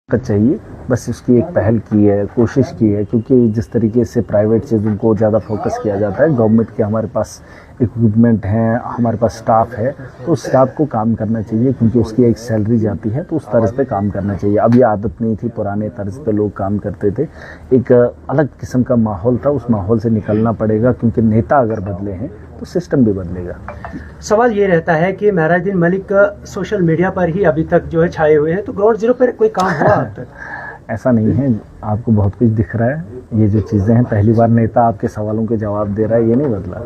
का चाहिए, बस उसकी एक पहल की है, कोशिश की है, क्योंकि जिस तरीके से प्राइवेट चीज़ों को ज़्यादा फोकस किया जाता है, गवर्नमेंट के हमारे पास इक्विपमेंट हैं, हमारे पास स्टाफ है, तो उस स्टाफ को काम करना चाहिए, क्योंकि उसकी एक सैलरी जाती है, तो उस तर्ज पे काम करना चाहिए। अब ये आदत नहीं थी, पुराने तर्ज पे लोग काम करते थे, एक अलग किस्म का माहौल था, उस माहौल से निकलना पड़ेगा, क्योंकि नेता अगर बदले हैं तो सिस्टम भी बदलेगा। सवाल ये रहता है कि महराजुद्दीन मलिक सोशल मीडिया पर ही अभी तक जो है छाए हुए हैं, तो ग्राउंड जीरो पर कोई काम हुआ अब तक? ऐसा नहीं है, आपको बहुत कुछ दिख रहा है। ये जो चीज़ें हैं, पहली बार नेता आपके सवालों के जवाब दे रहा है, ये नहीं बदला।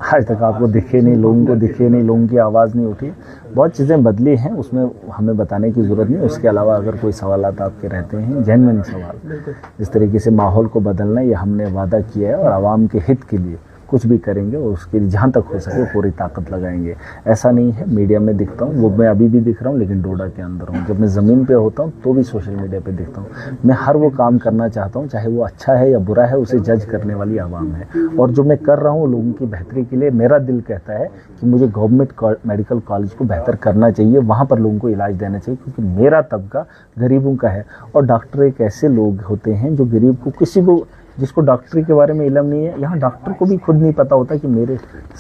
आज तक आपको दिखे नहीं, लोगों को दिखे नहीं, लोगों की आवाज़ नहीं उठी। बहुत चीज़ें बदली हैं, उसमें हमें बताने की ज़रूरत नहीं। उसके अलावा अगर कोई सवालात आपके रहते हैं, जेन्युइन सवाल, जिस तरीके से माहौल को बदलना, ये हमने वादा किया है और आवाम के हित के लिए कुछ भी करेंगे और उसके लिए जहाँ तक हो सके पूरी ताकत लगाएंगे। ऐसा नहीं है मीडिया में दिखता हूँ, वो मैं अभी भी दिख रहा हूँ, लेकिन डोडा के अंदर हूँ। जब मैं ज़मीन पे होता हूँ तो भी सोशल मीडिया पे दिखता हूँ। मैं हर वो काम करना चाहता हूँ, चाहे वो अच्छा है या बुरा है, उसे जज करने वाली आवाम है। और जो मैं कर रहा हूँ लोगों की बेहतरी के लिए, मेरा दिल कहता है कि मुझे गवर्नमेंट मेडिकल कॉलेज को बेहतर करना चाहिए, वहाँ पर लोगों को इलाज देना चाहिए, क्योंकि मेरा तबका गरीबों का है। और डॉक्टर एक ऐसे लोग होते हैं जो गरीब को, किसी को जिसको डॉक्टरी के बारे में इल्म नहीं है, यहाँ डॉक्टर को भी खुद नहीं पता होता कि मेरे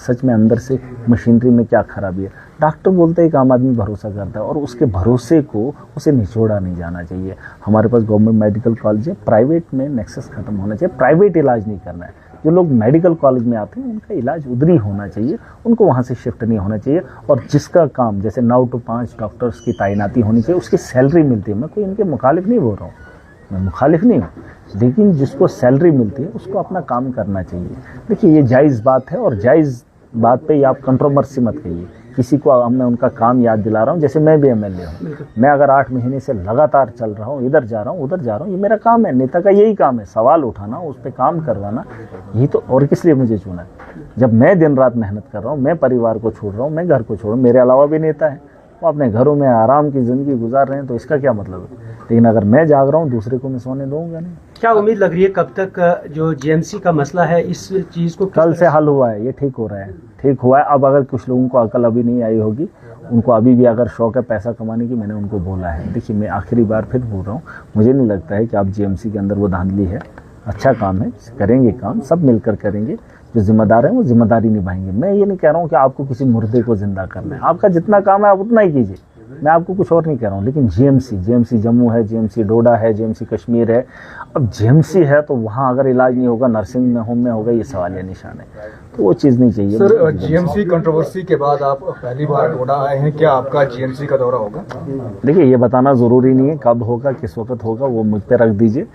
सच में अंदर से मशीनरी में क्या खराबी है। डॉक्टर बोलते हैं एक आम आदमी भरोसा करता है, और उसके भरोसे को उसे निचोड़ा नहीं जाना चाहिए। हमारे पास गवर्नमेंट मेडिकल कॉलेज है, प्राइवेट में नेक्सस खत्म होना चाहिए। प्राइवेट इलाज नहीं करना है। जो लोग मेडिकल कॉलेज में आते हैं उनका इलाज उधर ही होना चाहिए, उनको वहाँ से शिफ्ट नहीं होना चाहिए। और जिसका काम जैसे 9 to 5 डॉक्टर्स की तैनाती होनी चाहिए, उसकी सैलरी मिलती है। मैं कोई इनके मुखालिफ नहीं बोल रहा हूँ, मैं मुखालिफ नहीं हूँ, लेकिन जिसको सैलरी मिलती है उसको अपना काम करना चाहिए। देखिए, ये जायज़ बात है, और जायज़ बात पे ही आप कंट्रोवर्सी मत कहिए। किसी को मैं उनका काम याद दिला रहा हूँ, जैसे मैं भी एमएलए हूँ। मैं अगर 8 महीने से लगातार चल रहा हूँ, इधर जा रहा हूँ, उधर जा रहा हूँ, ये मेरा काम है। नेता का यही काम है, सवाल उठाना, उस पर काम करवाना, यही तो। और किस लिए मुझे चुना है? जब मैं दिन रात मेहनत कर रहा हूँ, मैं परिवार को छोड़ रहा हूँ, मैं घर को छोड़ रहा हूँ, मेरे अलावा भी नेता है, वो अपने घरों में आराम की ज़िंदगी गुजार रहे हैं, तो इसका क्या मतलब है? लेकिन अगर मैं जाग रहा हूँ, दूसरे को मैं सोने दूंगा नहीं। क्या उम्मीद लग रही है कब तक जो जीएमसी का मसला है, इस चीज़ को कल से हल हुआ है, ये ठीक हो रहा है, ठीक हुआ है। अब अगर कुछ लोगों को अकल अभी नहीं आई होगी, उनको अभी भी अगर शौक है पैसा कमाने की, मैंने उनको बोला है। देखिए, मैं आखिरी बार फिर बोल रहा हूँ, मुझे नहीं लगता है कि आप जीएमसी के अंदर वो धांधली है। अच्छा काम है, करेंगे काम, सब मिलकर करेंगे। जो जिम्मेदार है वो जिम्मेदारी निभाएंगे। मैं ये नहीं कह रहा हूँ कि आपको किसी मुर्दे को जिंदा करना है, आपका जितना काम है आप उतना ही कीजिए, मैं आपको कुछ और नहीं कह रहा हूँ। लेकिन जीएमसी जम्मू है, जीएमसी डोडा है, जीएमसी कश्मीर है। अब जीएमसी है तो वहाँ अगर इलाज नहीं होगा, नर्सिंग में होम में होगा, ये सवालिया निशान है, तो वो चीज़ नहीं चाहिए। सर, जीएमसी कंट्रोवर्सी के बाद आप पहली बार डोडा आए हैं, क्या आपका जीएमसी का दौरा होगा? देखिए, ये बताना ज़रूरी नहीं है कब होगा, किस वक्त होगा, वो मुझ पर रख दीजिए।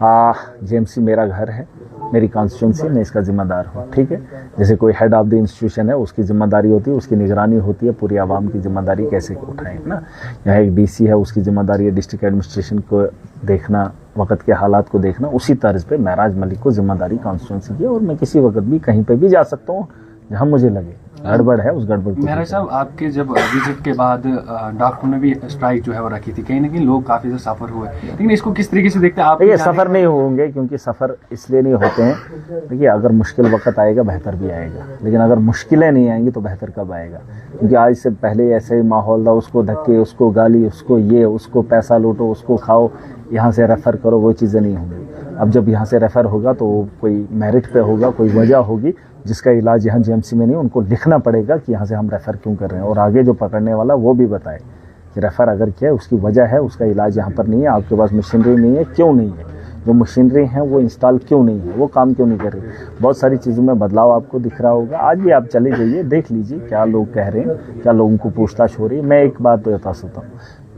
जीएमसी मेरा घर है, मेरी कॉन्स्टिट्यूंसी, मैं इसका जिम्मेदार हूँ, ठीक है। जैसे कोई हेड ऑफ द इंस्टीट्यूशन है, उसकी जिम्मेदारी होती है, उसकी निगरानी होती है, पूरी आवाम की जिम्मेदारी कैसे उठाएं ना। यहाँ एक डीसी है, उसकी जिम्मेदारी है डिस्ट्रिक्ट एडमिनिस्ट्रेशन को देखना, वक्त के हालात को देखना। उसी तर्ज पे महराज मलिक को जिम्मेदारी कॉन्स्टिट्यूंसी की है, और मैं किसी वक्त भी कहीं पर भी जा सकता हूँ जहाँ मुझे लगे गड़बड़ है, उस गड़बड़ को। महराज साहब, आपके जब विजिट के बाद डॉक्टर ने भी स्ट्राइक जो है वो रखी थी, कहीं ना कहीं लोग काफ़ी ज़्यादा सफ़र हुए, लेकिन इसको किस तरीके से देखते हैं आप? देखिए, सफ़र नहीं होंगे, क्योंकि सफ़र इसलिए नहीं होते हैं। देखिए, अगर मुश्किल वक्त आएगा बेहतर भी आएगा, लेकिन अगर मुश्किलें नहीं आएंगी तो बेहतर कब आएगा? क्योंकि आज से पहले ऐसे ही माहौल था, उसको धक्के, उसको गाली, उसको ये, उसको पैसा लूटो, उसको खाओ, यहाँ से रेफ़र करो, वो चीज़ें नहीं होंगी। अब जब यहाँ से रेफ़र होगा तो कोई मेरिट पे होगा, कोई वजह होगी जिसका इलाज यहाँ जीएमसी में नहीं, उनको लिखना पड़ेगा कि यहाँ से हम रेफ़र क्यों कर रहे हैं, और आगे जो पकड़ने वाला वो भी बताए कि रेफ़र अगर किया है, उसकी वजह है, उसका इलाज यहाँ पर नहीं है, आपके पास मशीनरी नहीं है, क्यों नहीं है, जो मशीनरी हैं वो इंस्टॉल क्यों नहीं है, वो काम क्यों नहीं कर रही। बहुत सारी चीज़ों में बदलाव आपको दिख रहा होगा। आज भी आप चले जाइए, देख लीजिए क्या लोग कह रहे हैं, क्या लोगों को पूछताछ हो रही है। मैं एक बात तो बता सकता हूँ,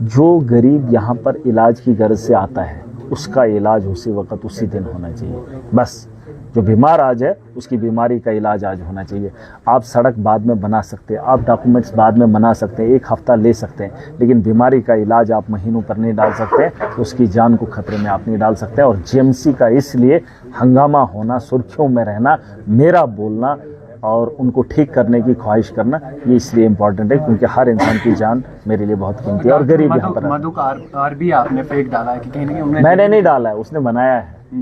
जो गरीब यहाँ पर इलाज की गर्ज से आता है, उसका इलाज उसी वक्त उसी दिन होना चाहिए। बस जो बीमार आज है, उसकी बीमारी का इलाज आज होना चाहिए। आप सड़क बाद में बना सकते हैं, आप डॉक्यूमेंट्स बाद में बना सकते हैं, 1 हफ्ता ले सकते हैं, लेकिन बीमारी का इलाज आप महीनों पर नहीं डाल सकते, उसकी जान को खतरे में आप नहीं डाल सकते। और जीएमसी का इसलिए हंगामा होना, सुर्खियों में रहना, मेरा बोलना और उनको ठीक करने की ख्वाहिश करना, ये इसलिए इम्पोर्टेंट है क्योंकि हर इंसान की जान मेरे लिए बहुत कीमती है। और गरीब यहाँ पर मधु का आर भी आपने फेक डाला है कि कहीं ना कहीं मैंने नहीं डाला है, उसने बनाया है।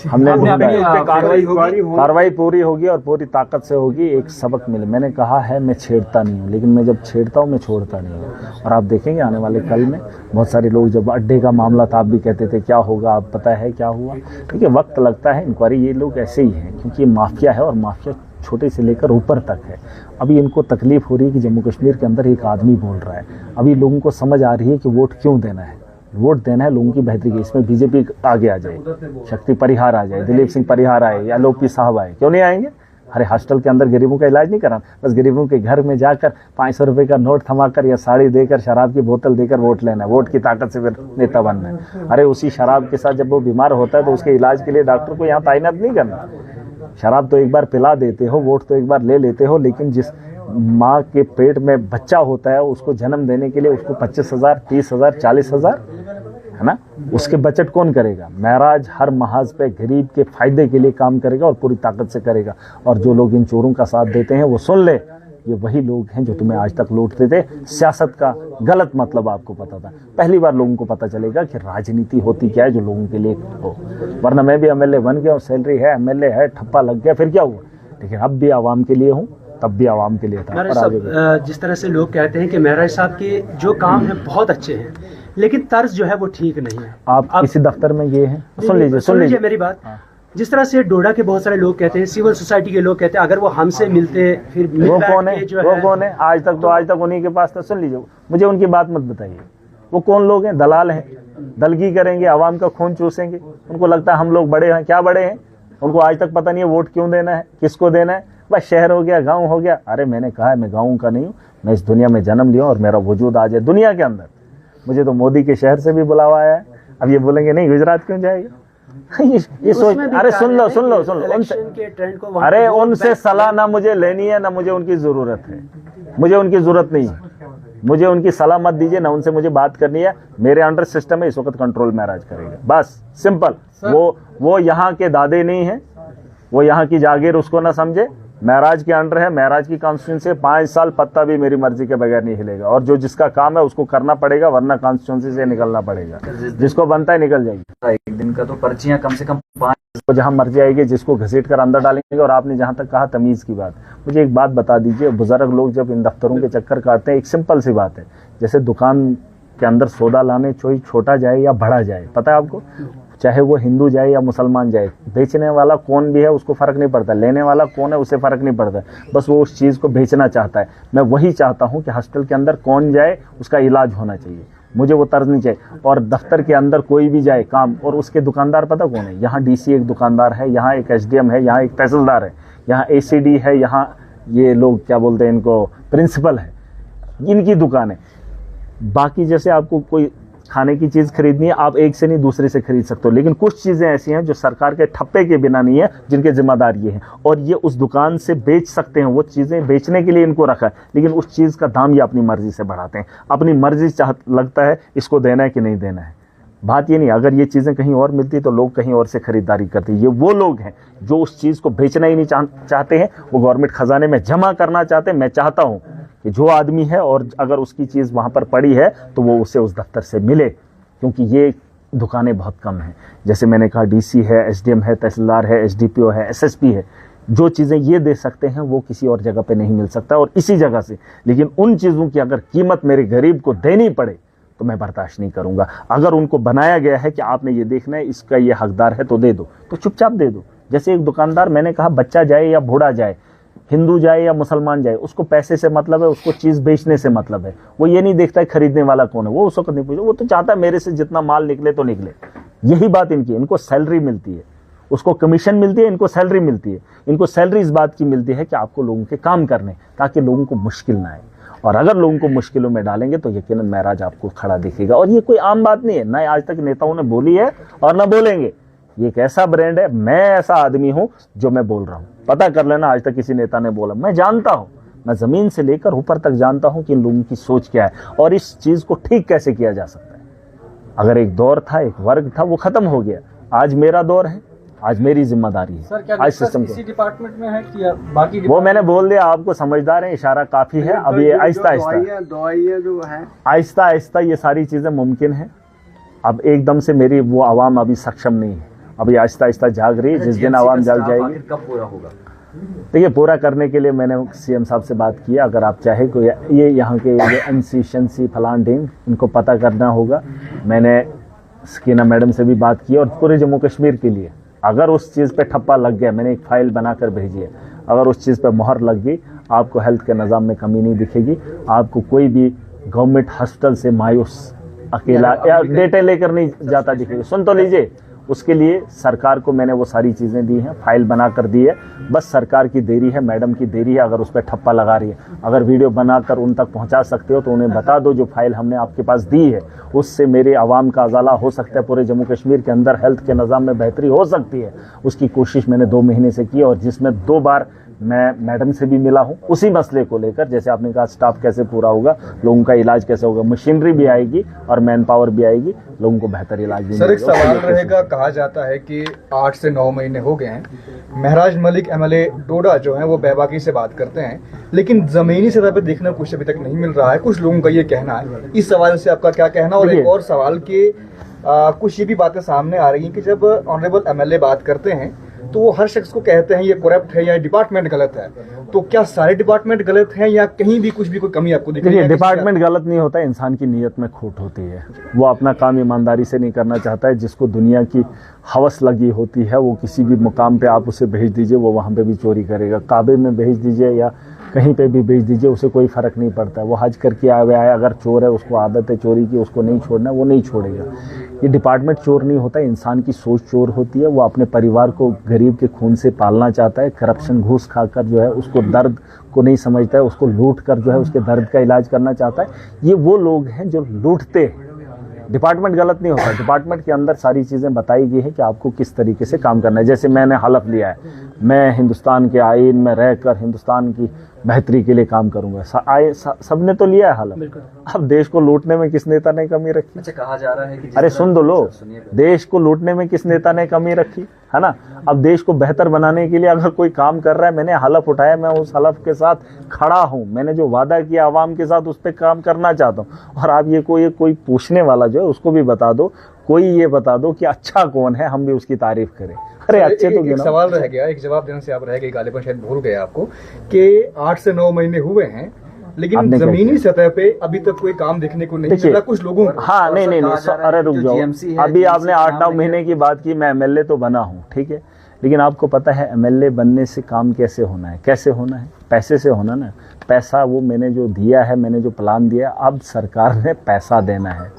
हमने आपने ढूंढा अपनी, है। कार्रवाई पूरी होगी और पूरी ताकत से होगी। एक सबक मिले, मैंने कहा है मैं छेड़ता नहीं हूँ, लेकिन मैं जब छेड़ता हूँ मैं छोड़ता नहीं हूँ। और आप देखेंगे आने वाले कल में बहुत सारे लोग, जब अड्डे का मामला था आप भी कहते थे क्या होगा, आप पता है क्या हुआ। ठीक है, वक्त लगता है, इंक्वायरी, ये लोग ऐसे ही हैं क्योंकि ये माफिया है और माफिया छोटे से लेकर ऊपर तक है। अभी इनको तकलीफ हो रही है कि जम्मू कश्मीर के अंदर एक आदमी बोल रहा है। अभी लोगों को समझ आ रही है कि वोट क्यों देना है, वोट देना है लोगों की बेहतरी के। इसमें बीजेपी आगे आ जाए, शक्ति परिहार आ जाए, दिलीप सिंह परिहार आए या लोपी साहब आए, क्यों नहीं आएंगे। अरे हॉस्टल के अंदर गरीबों का इलाज नहीं कराना, बस गरीबों के घर में जाकर 500 रुपये का नोट थमाकर या साड़ी देकर, शराब की बोतल देकर वोट लेना है। वोट की ताकत से फिर नेता बनना है। अरे उसी शराब के साथ जब वो बीमार होता है तो उसके इलाज के लिए डॉक्टर को यहाँ तैनात नहीं करना। शराब तो एक बार पिला देते हो, वोट तो एक बार ले लेते हो, लेकिन जिस माँ के पेट में बच्चा होता है उसको जन्म देने के लिए उसको 25,000, 30,000, 40,000 है ना, उसके बजट कौन करेगा। महराज हर महाज पे गरीब के फायदे के लिए काम करेगा और पूरी ताकत से करेगा। और जो लोग इन चोरों का साथ देते हैं वो सुन ले, ये वही लोग हैं जो तुम्हें आज तक लूटते थे। सियासत का गलत मतलब आपको पता था, पहली बार लोगों को पता चलेगा कि राजनीति होती क्या है, जो लोगों के लिए हो। वरना मैं भी एमएलए बन गया और सैलरी है, एमएलए है, ठप्पा लग गया, फिर क्या हुआ। लेकिन अब भी आवाम के लिए हूँ, तब भी आवाम के लिए था। महराज साहब, जिस तरह से लोग कहते हैं कि महराज साहब के जो काम है बहुत अच्छे हैं, लेकिन तर्ज जो है वो ठीक नहीं है। आप किसी दफ्तर में गए हैं, सुन लीजिए मेरी बात। जिस तरह से डोडा के बहुत सारे लोग कहते हैं, सिविल सोसाइटी के लोग कहते हैं, अगर वो हमसे मिलते फिर वो कौन है, आज तक उन्हीं के पास था। सुन लीजिए, मुझे उनकी बात मत बताइए। वो कौन लोग हैं, दलाल हैं, दलगी करेंगे, आवाम का खून चूसेंगे। उनको लगता है हम लोग बड़े हैं, क्या बड़े हैं। उनको आज तक पता नहीं है वोट क्यों देना है, किसको देना है। बस शहर हो गया, गाँव हो गया। अरे मैंने कहा है मैं गाँव का नहीं हूँ, मैं इस दुनिया में जन्म लिया और मेरा वजूद आज है दुनिया के अंदर। मुझे तो मोदी के शहर से भी बुलावा आया है। अब ये बोलेंगे नहीं गुजरात क्यों जाएगा। ये सोच, अरे सुन लो उनसे, अरे उनसे सलाह ना मुझे लेनी है, ना मुझे उनकी जरूरत है। मुझे उनकी जरूरत नहीं है, मुझे उनकी सलाह मत दीजिए, ना उनसे मुझे बात करनी है। मेरे अंडर सिस्टम है, इस वक्त कंट्रोल महराज करेगा, बस सिंपल। वो यहाँ के दादे नहीं है, वो यहाँ की जागीर उसको ना समझे। महराज के अंडर है, महराज की कॉन्स्टिट्यूंसी से 5 साल पत्ता भी मेरी मर्जी के बगैर नहीं हिलेगा। और जो जिसका काम है उसको करना पड़ेगा, वरना कॉन्स्टिट्यूंसी से निकलना पड़ेगा। जिसको बनता है निकल जाएगी। एक दिन का तो पर्चियां कम से कम 5 तो जहां मर्जी आएगी, जिसको घसीट कर अंदर डालेंगे। और आपने जहां तक कहा तमीज की बात, मुझे एक बात बता दीजिए। बुजुर्ग लोग जब इन दफ्तरों के चक्कर काटते हैं, एक सिंपल सी बात है, जैसे दुकान के अंदर सौदा लाने कोई छोटा जाए या बड़ा जाए, पता है आपको, चाहे वो हिंदू जाए या मुसलमान जाए, बेचने वाला कौन भी है उसको फर्क नहीं पड़ता, लेने वाला कौन है उसे फर्क नहीं पड़ता, बस वो उस चीज़ को बेचना चाहता है। मैं वही चाहता हूँ कि हॉस्टल के अंदर कौन जाए उसका इलाज होना चाहिए, मुझे वो तर्ज नहीं चाहिए। और दफ्तर के अंदर कोई भी जाए काम, और उसके दुकानदार पता कौन है, यहाँ डीसी एक दुकानदार है, यहाँ एक एसडीएम है, यहाँ एक तहसीलदार है, यहाँ एसीडी है, यहाँ ये लोग क्या बोलते हैं इनको, प्रिंसिपल है, इनकी दुकान है। बाकी जैसे आपको कोई खाने की चीज़ खरीदनी है, आप एक से नहीं दूसरे से खरीद सकते हो, लेकिन कुछ चीज़ें ऐसी हैं जो सरकार के ठप्पे के बिना नहीं है, जिनके जिम्मेदार ये हैं, और ये उस दुकान से बेच सकते हैं। वो चीज़ें बेचने के लिए इनको रखा है, लेकिन उस चीज़ का दाम ये अपनी मर्जी से बढ़ाते हैं, अपनी मर्जी लगता है इसको देना है कि नहीं देना है। बात ये नहीं, अगर ये चीज़ें कहीं और मिलती तो लोग कहीं और से खरीदारी करते। ये वो लोग हैं जो उस चीज़ को बेचना ही नहीं चाहते हैं, वो गवर्नमेंट खजाने में जमा करना चाहते हैं। मैं चाहता हूँ कि जो आदमी है और अगर उसकी चीज़ वहाँ पर पड़ी है तो वो उसे उस दफ्तर से मिले, क्योंकि ये दुकानें बहुत कम हैं। जैसे मैंने कहा, डीसी है, एसडीएम है, तहसीलदार है, एसडीपीओ है, एसएसपी है, जो चीज़ें ये दे सकते हैं वो किसी और जगह पे नहीं मिल सकता, और इसी जगह से। लेकिन उन चीज़ों की अगर कीमत मेरे गरीब को देनी पड़े तो मैं बर्दाश्त नहीं करूँगा। अगर उनको बनाया गया है कि आपने ये देखना है, इसका ये हकदार है तो दे दो, तो चुपचाप दे दो। जैसे एक दुकानदार, मैंने कहा बच्चा जाए या बूढ़ा जाए, हिंदू जाए या मुसलमान जाए, उसको पैसे से मतलब है, उसको चीज़ बेचने से मतलब है। वो ये नहीं देखता है खरीदने वाला कौन है, वो उस वक्त नहीं पूछे, वो तो चाहता है मेरे से जितना माल निकले तो निकले। यही बात इनकी, इनको सैलरी मिलती है, उसको कमीशन मिलती है, इनको सैलरी मिलती है। इनको सैलरी इस बात की मिलती है कि आपको लोगों के काम करने, ताकि लोगों को मुश्किल ना आए। और अगर लोगों को मुश्किलों में डालेंगे तो यकीनन महराज आपको खड़ा दिखेगा। और ये कोई आम बात नहीं है, ना आज तक नेताओं ने बोली है और ना बोलेंगे। ये एक ऐसा ब्रांड है, मैं ऐसा आदमी हूं जो मैं बोल रहा हूं। पता कर लेना, आज तक किसी नेता ने बोला, मैं जानता हूं, मैं जमीन से लेकर ऊपर तक जानता हूं कि इन लोगों की सोच क्या है और इस चीज को ठीक कैसे किया जा सकता है। अगर एक दौर था, एक वर्ग था, वो खत्म हो गया। आज मेरा दौर है, आज मेरी जिम्मेदारी है। सर, क्या आज सिस्टम इसी डिपार्टमेंट में है कि बाकी वो मैंने बोल दिया, आपको समझदार है, इशारा काफी है। अब ये आहिस्ता आहिस्ता ये सारी चीजें मुमकिन है। अब एकदम से मेरी वो आवाम अभी सक्षम नहीं है। अभी आहिस्ता आहिस्ता जाग रही है, जिस दिन आवाम जाग जाएगी। आखिर कब पूरा होगा? देखिए, पूरा करने के लिए मैंने सीएम साहब से बात की, अगर आप चाहे कोई ये यहाँ के ये एनसीशंसी फलान ढींग इनको पता करना होगा। मैंने सकीना मैडम से भी बात की, और पूरे जम्मू कश्मीर के लिए अगर उस चीज़ पे ठप्पा लग गया, मैंने एक फाइल बनाकर भेजी है, अगर उस चीज़ पे मोहर लग गई, आपको हेल्थ के निज़ाम में कमी नहीं दिखेगी। आपको कोई भी गवर्नमेंट हॉस्पिटल से मायूस अकेला या डेटा लेकर नहीं जाता दिखेगा। सुन तो लीजिए, उसके लिए सरकार को मैंने वो सारी चीज़ें दी हैं, फाइल बना कर दी है। बस सरकार की देरी है, मैडम की देरी है। अगर उस पर ठप्पा लगा रही है, अगर वीडियो बनाकर उन तक पहुंचा सकते हो तो उन्हें बता दो। जो फाइल हमने आपके पास दी है उससे मेरे आवाम का उजाला हो सकता है, पूरे जम्मू कश्मीर के अंदर हेल्थ के निज़ाम में बेहतरी हो सकती है। उसकी कोशिश मैंने 2 महीने से की, और जिसमें 2 बार मैं मैडम से भी मिला हूं उसी मसले को लेकर। जैसे आपने कहा स्टाफ कैसे पूरा होगा, लोगों का इलाज कैसे होगा, मशीनरी भी आएगी और मैन पावर भी आएगी, लोगों को बेहतर इलाज भी सर, एक मिलेगा। सवाल रहेगा, कहा जाता है कि 8 से 9 महीने हो गए हैं, महराज मलिक एमएलए डोडा जो है वो बेबाकी से बात करते हैं, लेकिन जमीनी सतह पर देखना कुछ अभी तक नहीं मिल रहा है, कुछ लोगों का ये कहना है। इस सवाल से आपका क्या कहना? और एक और सवाल कि कुछ ये भी बातें सामने आ रही हैं कि जब ऑनरेबल एमएलए बात करते हैं तो वो हर शख्स को कहते हैं ये करप्ट है या डिपार्टमेंट गलत है। तो क्या सारे डिपार्टमेंट गलत हैं या कहीं भी कुछ भी कोई कमी आपको दिख रही है? डिपार्टमेंट गलत नहीं होता, इंसान की नीयत में खोट होती है। वो अपना काम ईमानदारी से नहीं करना चाहता है। जिसको दुनिया की हवस लगी होती है, वो किसी भी मुकाम पे आप उसे भेज दीजिए, वो वहाँ पे भी चोरी करेगा। काबे में भेज दीजिए या कहीं पे भी भेज दीजिए, उसे कोई फ़र्क नहीं पड़ता। वो हज करके आया हुआ है, अगर चोर है, उसको आदत है चोरी की, उसको नहीं छोड़ना, वो नहीं छोड़ेगा। ये डिपार्टमेंट चोर नहीं होता, इंसान की सोच चोर होती है। वो अपने परिवार को गरीब के खून से पालना चाहता है। करप्शन घूस खाकर जो है उसको दर्द को नहीं समझता है, उसको लूट कर जो है उसके दर्द का इलाज करना चाहता है। ये वो लोग हैं जो लूटते हैं। डिपार्टमेंट गलत नहीं होता, डिपार्टमेंट के अंदर सारी चीज़ें बताई गई हैं कि आपको किस तरीके से काम करना है। जैसे मैंने हलफ लिया है, मैं हिंदुस्तान के आईन में रहकर हिंदुस्तान की बेहतरी के लिए काम करूंगा। सबने तो लिया है हलफ। अब देश को लूटने में किस नेता ने कमी रखी? अच्छा, कहा जा रहा है कि अरे सुन दो लो, देश को लूटने में किस नेता ने कमी रखी है ना? अब देश को बेहतर बनाने के लिए अगर कोई काम कर रहा है, मैंने हलफ उठाया, मैं उस हलफ के साथ खड़ा हूं। मैंने जो वादा किया आवाम के साथ, उस पर काम करना चाहता हूं। और आप ये कोई पूछने वाला जो है उसको भी बता दो, कोई ये बता दो कि अच्छा कौन है, हम भी उसकी तारीफ करें। अरे अच्छे तो एक सवाल रह गया, एक जवाब देने से आप रह गए, गालिबन शायद भूल गए आपको, कि 8 से 9 महीने हुए हैं लेकिन जमीनी सतह पे अभी तक कोई काम देखने को नहीं मिला कुछ लोगों को। हाँ, नहीं, अरे रुक जाओ, अभी आपने 8-9 महीने की बात की। मैं एमएलए तो बना हूँ, ठीक है, लेकिन आपको पता है एमएलए बनने से काम कैसे होना है? कैसे होना है? पैसे से होना ना। पैसा वो मैंने जो दिया है, मैंने जो प्लान दिया, अब सरकार ने पैसा देना है।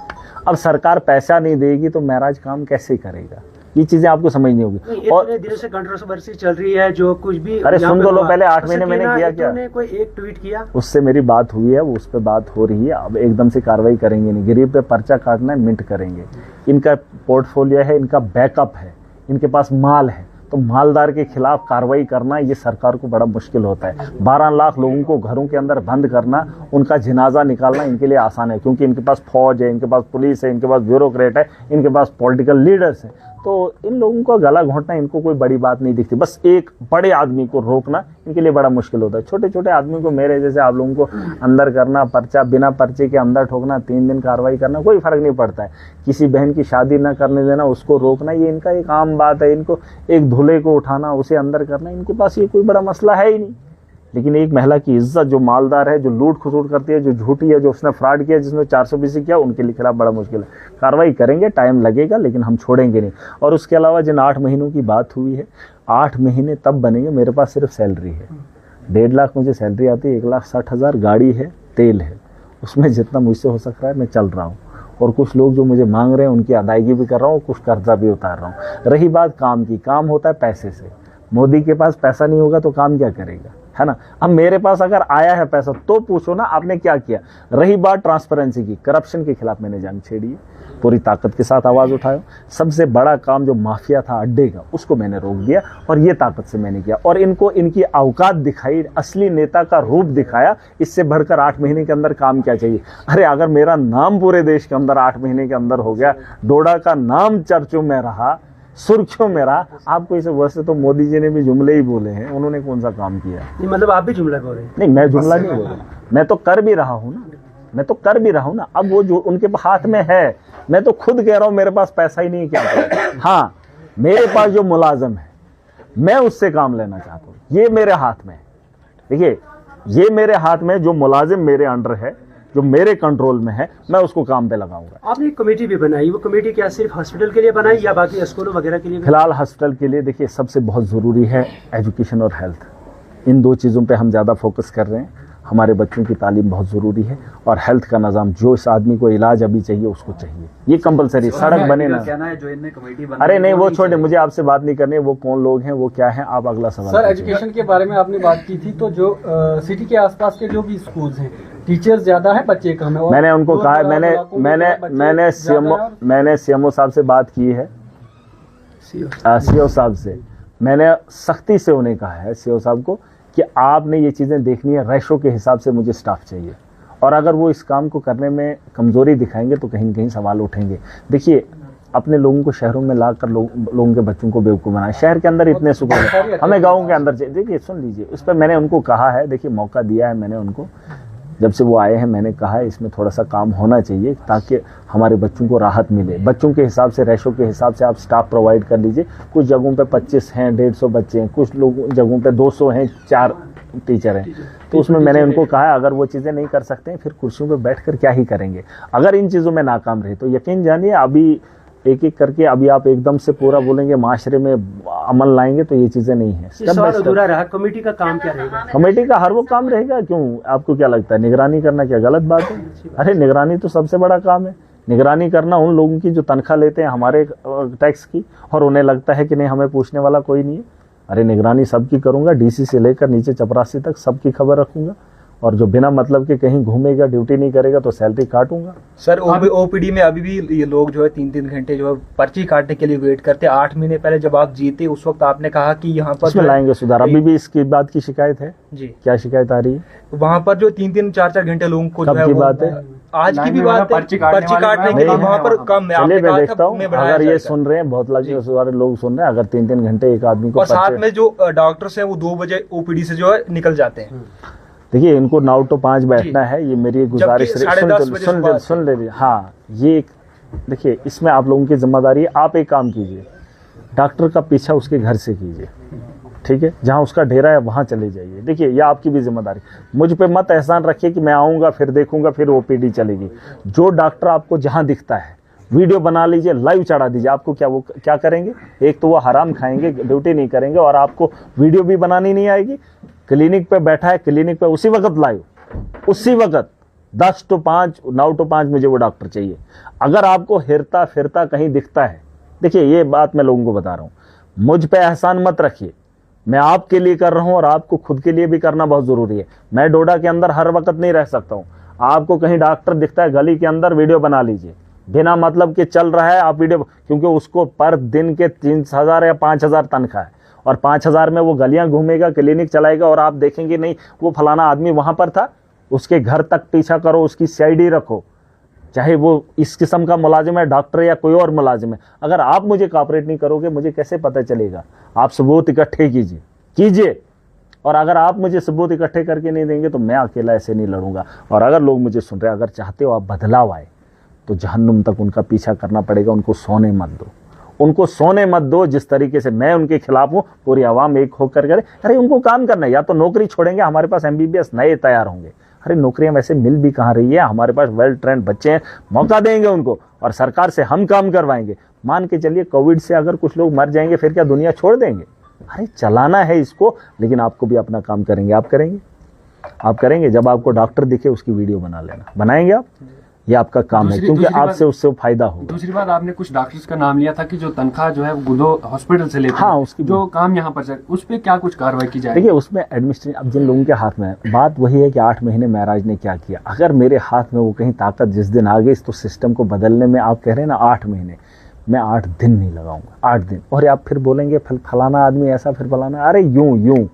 अब सरकार पैसा नहीं देगी तो महराज काम कैसे करेगा? ये चीजें आपको समझनी होगी। और दिनों से कंट्रोवर्सी चल रही है, जो कुछ भी अरे सुन दो लो, पहले 8 महीने मैंने किया क्या? कोई एक ट्वीट किया, उससे मेरी बात हुई है, वो उस पर बात हो रही है। अब एकदम से कार्रवाई करेंगे नहीं, गरीब पे पर्चा काटना है, मिंट करेंगे। इनका पोर्टफोलियो है, इनका बैकअप है, इनके पास माल है, तो मालदार के खिलाफ कार्रवाई करना ये सरकार को बड़ा मुश्किल होता है। 12 लाख लोगों को घरों के अंदर बंद करना, उनका जनाजा निकालना इनके लिए आसान है, क्योंकि इनके पास फौज है, इनके पास पुलिस है, इनके पास ब्यूरोक्रेट है, इनके पास पॉलिटिकल लीडर्स हैं। तो इन लोगों को गला घोंटना इनको कोई बड़ी बात नहीं दिखती। बस एक बड़े आदमी को रोकना इनके लिए बड़ा मुश्किल होता है। छोटे छोटे आदमी को, मेरे जैसे आप लोगों को अंदर करना, पर्चा बिना पर्चे के अंदर ठोकना, 3 दिन कार्रवाई करना, कोई फर्क नहीं पड़ता है। किसी बहन की शादी ना करने देना, उसको रोकना, ये इनका एक आम बात है। इनको एक दूल्हे को उठाना, उसे अंदर करना, इनके पास ये कोई बड़ा मसला है ही नहीं। लेकिन एक महिला की इज्जत, जो मालदार है, जो लूट खसूट करती है, जो झूठी है, जो उसने फ्रॉड किया, जिसने 420 किया, उनके खिलाफ बड़ा मुश्किल है। कार्रवाई करेंगे, टाइम लगेगा, लेकिन हम छोड़ेंगे नहीं। और उसके अलावा जिन 8 महीनों की बात हुई है, 8 महीने तब बनेंगे। मेरे पास सिर्फ सैलरी है, 1.5 लाख मुझे सैलरी आती है, 1,60,000 गाड़ी है, तेल है, उसमें जितना मुझसे हो सक रहा है मैं चल रहा हूँ। और कुछ लोग जो मुझे मांग रहे हैं उनकी अदायगी भी कर रहा हूँ, कुछ कर्जा भी उतार रहा हूँ। रही बात काम की, काम होता है पैसे से। मोदी के पास पैसा नहीं होगा तो काम क्या करेगा, है ना? अब मेरे पास अगर आया है पैसा तो पूछो ना आपने क्या किया। रही बात ट्रांसपेरेंसी की, करप्शन के खिलाफ मैंने जंग छेड़ी है, पूरी ताकत के साथ आवाज उठाया। सबसे बड़ा काम जो माफिया था अड्डे का, उसको मैंने रोक दिया, और ये ताकत से मैंने किया। और इनको इनकी औकात दिखाई, असली नेता का रूप दिखाया। इससे बढ़कर 8 महीने के अंदर काम क्या चाहिए? अरे अगर मेरा नाम पूरे देश के अंदर 8 महीने के अंदर हो गया, डोडा का नाम चर्चों में रहा, सुर्खियों में रहा, आपको इसे, वैसे तो मोदी जी ने भी जुमले ही बोले हैं, उन्होंने कौन सा काम किया? नहीं, मतलब आप भी जुमला बोल रहे हैं? नहीं, मैं जुमला नहीं बोल रहा, मैं तो कर भी रहा हूँ ना, मैं तो कर भी रहा हूँ ना। अब वो जो उनके हाथ में है, मैं तो खुद कह रहा हूँ मेरे पास पैसा ही नहीं, क्या करें? हाँ, मेरे पास जो मुलाजिम है मैं उससे काम लेना चाहता हूँ, ये मेरे हाथ में है। देखिए ये मेरे हाथ में जो मुलाजिम मेरे अंडर है, जो मेरे कंट्रोल में है, मैं उसको काम पे लगाऊंगा। आपने एक कमेटी भी बनाई, वो कमेटी क्या सिर्फ हॉस्पिटल के लिए बनाई या बाकी स्कूलों वगैरह के लिए भी? फिलहाल हॉस्पिटल के लिए देखिए सबसे बहुत ज़रूरी है एजुकेशन और हेल्थ, इन दो चीज़ों पे हम ज़्यादा फोकस कर रहे हैं। हमारे बच्चों की तालीम बहुत ज़रूरी है और हेल्थ का निज़ाम, जो इस आदमी को इलाज अभी चाहिए उसको चाहिए, ये कंपलसरी। सड़क बने ना, कहना है जो इनने कमेटी बनाई, अरे नहीं वो छोड़े, मुझे आपसे बात नहीं करनी है, वो कौन लोग हैं, वो क्या है, आप अगला सवाल सर पूछिए। एजुकेशन के बारे में आपने बात की थी, तो जो सिटी के आसपास के जो भी स्कूल्स हैं, टीचर्स ज्यादा है, बच्चे कम है। और मैंने उनको दूर कहा, दराज इलाकों में मैंने सीएमओ साहब से बात की है, सीओ साहब से मैंने सख्ती से उन्हें कहा है, सीओ साहब को, कि आपने ये चीज़ें देखनी है, रेशो के हिसाब से मुझे स्टाफ चाहिए, और अगर वो इस काम को करने में कमज़ोरी दिखाएंगे तो कहीं न कहीं सवाल उठेंगे। देखिए अपने लोगों को शहरों में लाकर लोगों के बच्चों को बेवकूफ़ बनाए, शहर के अंदर इतने सुकून है, हमें गाँव के अंदर चाहिए। देखिए सुन लीजिए, उस पर मैंने उनको कहा है, देखिए मौका दिया है मैंने उनको, जब से वो आए हैं मैंने कहा है इसमें थोड़ा सा काम होना चाहिए ताकि हमारे बच्चों को राहत मिले। बच्चों के हिसाब से, रेशो के हिसाब से आप स्टाफ प्रोवाइड कर लीजिए। कुछ जगहों पे 25 हैं, 150 बच्चे हैं, कुछ लोग जगहों पे 200 हैं, 4 टीचर हैं। तो उसमें मैंने उनको कहा है अगर वो चीज़ें नहीं कर सकते हैं फिर कुर्सियों पे बैठकर क्या ही करेंगे। अगर इन चीज़ों में नाकाम रहे तो यकीन जानिए अभी एक एक करके, अभी आप एकदम से पूरा बोलेंगे माशरे में अमल लाएंगे तो ये चीज़ें नहीं है। सवाल अधूरा रहा, कमेटी का काम क्या रहेगा? कमेटी का हर वो काम रहेगा, क्यों आपको क्या लगता है निगरानी करना क्या गलत बात है? अरे निगरानी तो सबसे बड़ा काम है। निगरानी करना उन लोगों की जो तनख्वाह लेते हैं हमारे टैक्स की, और उन्हें लगता है कि नहीं हमें पूछने वाला कोई नहीं है। अरे निगरानी सबकी करूंगा, डीसी से लेकर नीचे चपरासी तक सबकी खबर रखूंगा, और जो बिना मतलब के कहीं घूमेगा, ड्यूटी नहीं करेगा तो सैलरी काटूंगा। सर ओपीडी में अभी भी ये लोग जो है 3-3 घंटे जो है पर्ची काटने के लिए वेट करते हैं। 8 महीने पहले जब आप जीते उस वक्त आपने कहा कि यहाँ पर उसमें लाएंगे सुधार। अभी भी इसकी बात की शिकायत है जी, क्या शिकायत आ रही है? वहाँ पर जो 3-3, 4-4 घंटे लोगों को कब जो है की वो- बात है? आज की भी बात है, पर्ची काटने के लिए वहाँ पर कम है। चलिए आपने मैं कहा देखता था हूँ, में बढ़ाया अगर ये जाएगा। सुन रहे हैं, बहुत सारे लोग सुन रहे हैं, अगर 3-3 घंटे एक आदमी को और साथ पर्चे- में जो डॉक्टर्स हैं वो 2 बजे ओपीडी से जो है निकल जाते हैं। देखिए इनको 9 to 5 बैठना है, ये मेरी गुजारिश। जबकि 10:30 बजे सुबह सुन ले, हाँ ये देखिए इसमें आप लोगों की जिम्मेदारी है। आप एक काम कीजिए, डॉक्टर का पीछा उसके घर से कीजिए, ठीक है, जहाँ उसका डेरा है वहाँ चले जाइए। देखिए ये आपकी भी जिम्मेदारी, मुझ पे मत एहसान रखिए कि मैं आऊँगा फिर देखूंगा फिर ओपीडी चलेगी। जो डॉक्टर आपको जहाँ दिखता है वीडियो बना लीजिए, लाइव चढ़ा दीजिए। आपको क्या, वो क्या करेंगे? एक तो वो हराम खाएंगे, ड्यूटी नहीं करेंगे, और आपको वीडियो भी बनानी नहीं आएगी। क्लिनिक पे बैठा है, क्लिनिक पे उसी वक्त लाइव, उसी वक्त 10 to 5, 9 to 5 मुझे वो डॉक्टर चाहिए। अगर आपको हिरता फिरता कहीं दिखता है, देखिए ये बात मैं लोगों को बता रहा हूँ, मुझ पे एहसान मत रखिए, मैं आपके लिए कर रहा हूँ और आपको खुद के लिए भी करना बहुत ज़रूरी है। मैं डोडा के अंदर हर वक्त नहीं रह सकता हूँ। आपको कहीं डॉक्टर दिखता है गली के अंदर, वीडियो बना लीजिए, बिना मतलब के चल रहा है आप वीडियो, क्योंकि उसको पर दिन के 3,000 या 5,000 तनख्वाह है, और 5,000 में वो गलियां घूमेगा, क्लिनिक चलाएगा, और आप देखेंगे नहीं वो फलाना आदमी वहां पर था, उसके घर तक पीछा करो, उसकी सीआईडी रखो, चाहे वो इस किस्म का मुलाजिम है, डॉक्टर या कोई और मुलाजिम है। अगर आप मुझे कॉपरेट नहीं करोगे मुझे कैसे पता चलेगा? आप सबूत इकट्ठे कीजिए, और अगर आप मुझे सबूत इकट्ठे करके नहीं देंगे तो मैं अकेला ऐसे नहीं लड़ूंगा। और अगर लोग मुझे सुन रहे हैं, अगर चाहते हो आप बदलाव आए तो जहन्नुम तक उनका पीछा करना पड़ेगा। उनको सोने मत दो, उनको सोने मत दो। जिस तरीके से मैं उनके खिलाफ हूँ, पूरी आवाम एक होकर करे। अरे उनको काम करना है, या तो नौकरी छोड़ेंगे, हमारे पास MBBS नए तैयार होंगे। अरे नौकरियां वैसे मिल भी कहाँ रही है, हमारे पास वेल ट्रेंड बच्चे हैं, मौका देंगे उनको, और सरकार से हम काम करवाएंगे। मान के चलिए कोविड से अगर कुछ लोग मर जाएंगे फिर क्या दुनिया छोड़ देंगे? अरे चलाना है इसको, लेकिन आपको भी अपना काम करेंगे। आप करेंगे जब आपको डॉक्टर दिखे उसकी वीडियो बना लेना, बनाएंगे आप, ये आपका काम है, क्योंकि आपसे उससे फायदा होगा। दूसरी बात, आपने कुछ डॉक्टर्स का नाम लिया था कि जो तनख्वाह जो है वो गुलो हॉस्पिटल से लेते हैं, हाँ, उसकी जो काम यहाँ पर उस पर क्या कुछ कार्रवाई की जाए? देखिए उसमें एडमिनिस्ट्रेशन अब जिन लोगों के हाथ में है, बात वही है कि 8 महीने महराज ने क्या किया। अगर मेरे हाथ में वो कहीं ताकत जिस दिन आ गई तो सिस्टम को बदलने में, आप कह रहे हैं ना 8 महीने, मैं 8 दिन नहीं लगाऊंगा, 8 दिन। और आप फिर बोलेंगे फलाना आदमी ऐसा, फिर फलाना, अरे यूं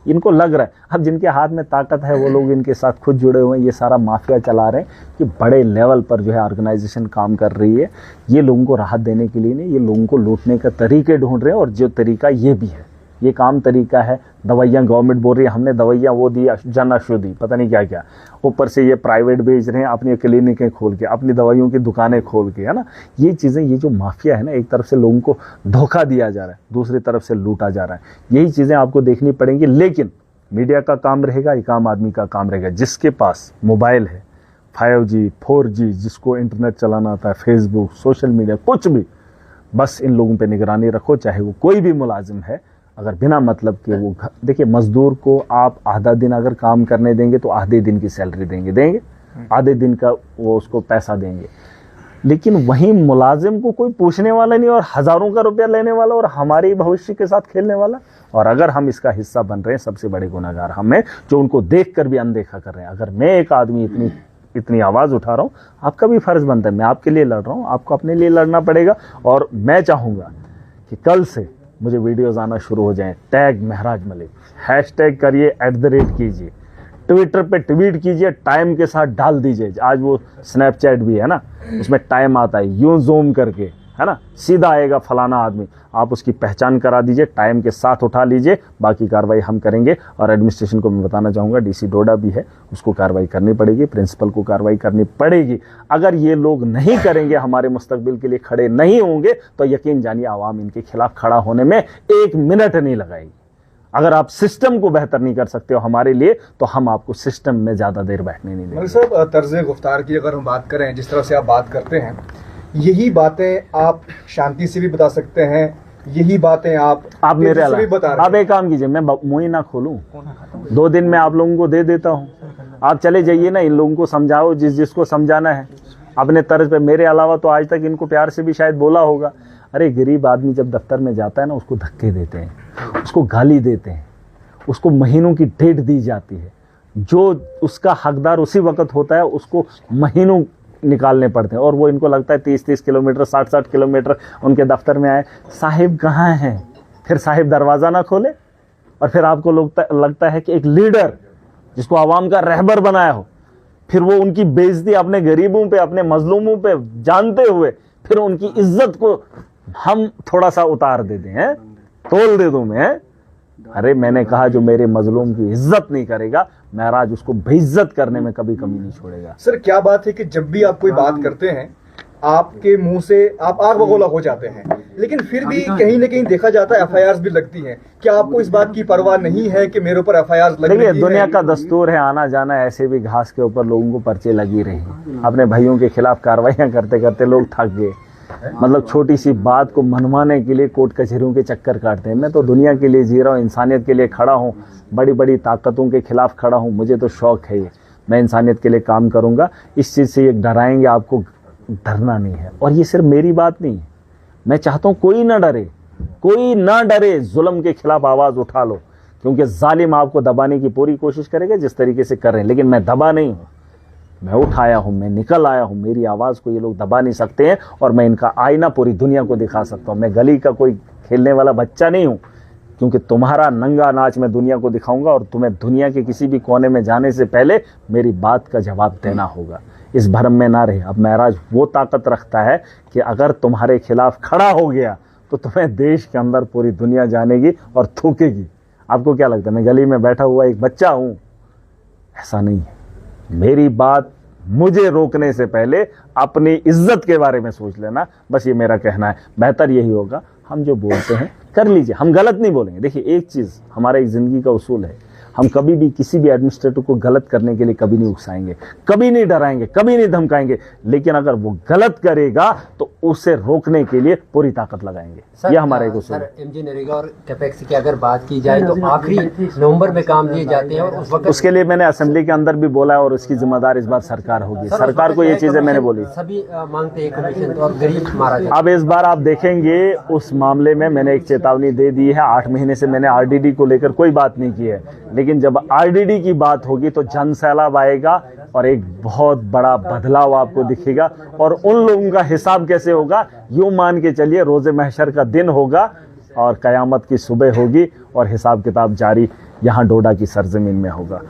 इनको लग रहा है। अब जिनके हाथ में ताकत है वो लोग इनके साथ खुद जुड़े हुए हैं, ये सारा माफिया चला रहे हैं कि बड़े लेवल पर जो है ऑर्गेनाइजेशन काम कर रही है। ये लोगों को राहत देने के लिए नहीं, ये लोगों को लूटने का तरीके ढूंढ रहे हैं, और जो तरीका ये भी है ये काम तरीका है। दवाइयाँ गवर्नमेंट बोल रही है हमने दवाइयाँ वो दी जन औषधि पता नहीं क्या क्या, ऊपर से ये प्राइवेट बेच रहे हैं अपनी क्लिनिकें खोल के, अपनी दवाइयों की दुकानें खोल के, है ना। ये चीज़ें, ये जो माफिया है ना, एक तरफ से लोगों को धोखा दिया जा रहा है, दूसरी तरफ से लूटा जा रहा है। यही चीज़ें आपको देखनी पड़ेंगी। लेकिन मीडिया का काम रहेगा, एक आम आदमी का काम रहेगा। जिसके पास मोबाइल है 5G 4G, जिसको इंटरनेट चलाना आता है, फेसबुक, सोशल मीडिया, कुछ भी, बस इन लोगों पे निगरानी रखो। चाहे वो कोई भी मुलाजिम है, अगर बिना मतलब के वो देखिए, मजदूर को आप आधा दिन अगर काम करने देंगे तो आधे दिन की सैलरी देंगे, आधे दिन का वो उसको पैसा देंगे। लेकिन वहीं मुलाजिम को कोई पूछने वाला नहीं और हज़ारों का रुपया लेने वाला और हमारे भविष्य के साथ खेलने वाला। और अगर हम इसका हिस्सा बन रहे हैं, सबसे बड़े गुनहगार हम हैं, जो उनको देख कर भी अनदेखा कर रहे हैं। अगर मैं एक आदमी इतनी आवाज़ उठा रहा हूँ, आपका भी फ़र्ज़ बनता है, मैं आपके लिए लड़ रहा हूँ, आपको अपने लिए लड़ना पड़ेगा। और मैं चाहूँगा कि कल से मुझे वीडियोज़ आना शुरू हो जाएं, टैग महराज मलिक, हैशटैग करिए, @ कीजिए, ट्विटर पे ट्वीट कीजिए, टाइम के साथ डाल दीजिए। आज वो स्नैपचैट भी है ना, उसमें टाइम आता है, यूं जूम करके, है ना, सीधा आएगा फलाना आदमी, आप उसकी पहचान करा दीजिए, टाइम के साथ उठा लीजिए, बाकी कार्रवाई हम करेंगे। और एडमिनिस्ट्रेशन को मैं बताना चाहूँगा, DC डोडा भी है, उसको कार्रवाई करनी पड़ेगी, प्रिंसिपल को कार्रवाई करनी पड़ेगी। अगर ये लोग नहीं करेंगे, हमारे मुस्तकबिल के लिए खड़े नहीं होंगे, तो यकीन जानिए आवाम इनके खिलाफ खड़ा होने में 1 मिनट नहीं लगाएगी। अगर आप सिस्टम को बेहतर नहीं कर सकते हो हमारे लिए, तो हम आपको सिस्टम में ज़्यादा देर बैठने नहीं देंगे। मलिक साहब, तर्ज़ गुफ्तार की अगर हम बात करें, जिस तरह से आप बात करते हैं, यही बातें आप शांति से भी बता सकते हैं, यही बातें आप मेरे से भी बता रहे हैं। आप एक काम कीजिए, मैं मुँह ही ना खोलूँ, 2 दिन में आप लोगों को दे देता हूँ, आप चले जाइए ना, इन लोगों को समझाओ जिसको समझाना है अपने तर्ज पे। मेरे अलावा तो आज तक इनको प्यार से भी शायद बोला होगा। अरे गरीब आदमी जब दफ्तर में जाता है ना, उसको धक्के देते हैं, उसको गाली देते हैं, उसको महीनों की डेट दी जाती है, जो उसका हकदार उसी वक्त होता है उसको महीनों निकालने पड़ते हैं। और वो इनको लगता है 30-30 किलोमीटर 60-60 किलोमीटर उनके दफ्तर में आए। साहिब कहाँ हैं? फिर साहिब दरवाज़ा ना खोले, और फिर आपको लगता है कि एक लीडर जिसको आवाम का रहबर बनाया हो, फिर वो उनकी बेइज्जती अपने गरीबों पे, अपने मजलूमों पे जानते हुए, फिर उनकी इज्जत को हम थोड़ा सा उतार दे दें, हैं, तोल दे दूं मैं। अरे मैंने कहा जो मेरे मजलूम की इज्जत नहीं करेगा, महराज उसको बेइज्जत करने में कभी कमी नहीं छोड़ेगा। सर, क्या बात है कि जब भी आप कोई बात करते हैं, आपके मुंह से आप आग बगोला हो जाते हैं, लेकिन फिर भी कहीं ना कहीं देखा जाता है FIRs भी लगती हैं। क्या आपको इस बात की परवाह नहीं है कि मेरे ऊपर FIRs लग रही है? दुनिया का दस्तूर है आना जाना, ऐसे भी घास के ऊपर लोगों को पर्चे लगी रही। अपने भाइयों के खिलाफ कार्रवाइयां करते करते लोग थक गए। मतलब छोटी सी बात को मनवाने के लिए कोर्ट कचहरियों के चक्कर काटते हैं। मैं तो दुनिया के लिए जी रहा हूँ, इंसानियत के लिए खड़ा हूँ, बड़ी बड़ी ताकतों के खिलाफ खड़ा हूँ। मुझे तो शौक है ये, मैं इंसानियत के लिए काम करूँगा। इस चीज़ से ये डराएंगे आपको, डरना नहीं है। और ये सिर्फ मेरी बात नहीं है, मैं चाहता हूँ कोई ना डरे, कोई ना डरे, जुल्म के खिलाफ आवाज़ उठा लो, क्योंकि जालिम आपको दबाने की पूरी कोशिश करेगा जिस तरीके से कर रहे हैं। लेकिन मैं दबा नहीं हूँ, मैं उठाया हूँ, मैं निकल आया हूँ। मेरी आवाज़ को ये लोग दबा नहीं सकते हैं, और मैं इनका आईना पूरी दुनिया को दिखा सकता हूँ। मैं गली का कोई खेलने वाला बच्चा नहीं हूँ, क्योंकि तुम्हारा नंगा नाच मैं दुनिया को दिखाऊंगा, और तुम्हें दुनिया के किसी भी कोने में जाने से पहले मेरी बात का जवाब देना होगा। इस भरम में ना रहे। अब महराज वो ताकत रखता है कि अगर तुम्हारे खिलाफ खड़ा हो गया तो तुम्हें देश के अंदर पूरी दुनिया जानेगी और थूकेगी। आपको क्या लगता है मैं गली में बैठा हुआ एक बच्चा हूँ? ऐसा नहीं है। मेरी बात मुझे रोकने से पहले अपनी इज्जत के बारे में सोच लेना, बस ये मेरा कहना है। बेहतर यही होगा, हम जो बोलते हैं कर लीजिए, हम गलत नहीं बोलेंगे। देखिए एक चीज़ हमारा एक ज़िंदगी का उसूल है, हम कभी भी किसी भी एडमिनिस्ट्रेटर को गलत करने के लिए कभी नहीं उकसाएंगे, कभी नहीं डराएंगे, कभी नहीं धमकाएंगे। लेकिन अगर वो गलत करेगा तो उसे रोकने के लिए पूरी ताकत लगाएंगे। यह हमारा एक उसूल है। MG नरेगा और कैपेक्स की अगर बात की जाए तो आखिरी नवंबर में काम दिए जाते हैं, और उस वक्त उसके लिए मैंने असेंबली के अंदर भी बोला है, और उसकी जिम्मेदार इस बार सरकार होगी। सरकार को ये चीज़ें मैंने बोली। सभी मांगते हैं कमीशन, और गरीब मारा जाए। अब इस बार आप देखेंगे उस मामले में मैंने एक चेतावनी दे दी है। 8 महीने से मैंने RDD को लेकर कोई बात नहीं की है, लेकिन जब RDD की बात होगी तो जन सैलाब आएगा और एक बहुत बड़ा बदलाव आपको दिखेगा। और उन लोगों का हिसाब कैसे होगा, यूं मान के चलिए रोज़े महशर का दिन होगा और कयामत की सुबह होगी, और हिसाब किताब जारी यहाँ डोडा की सरजमीन में होगा।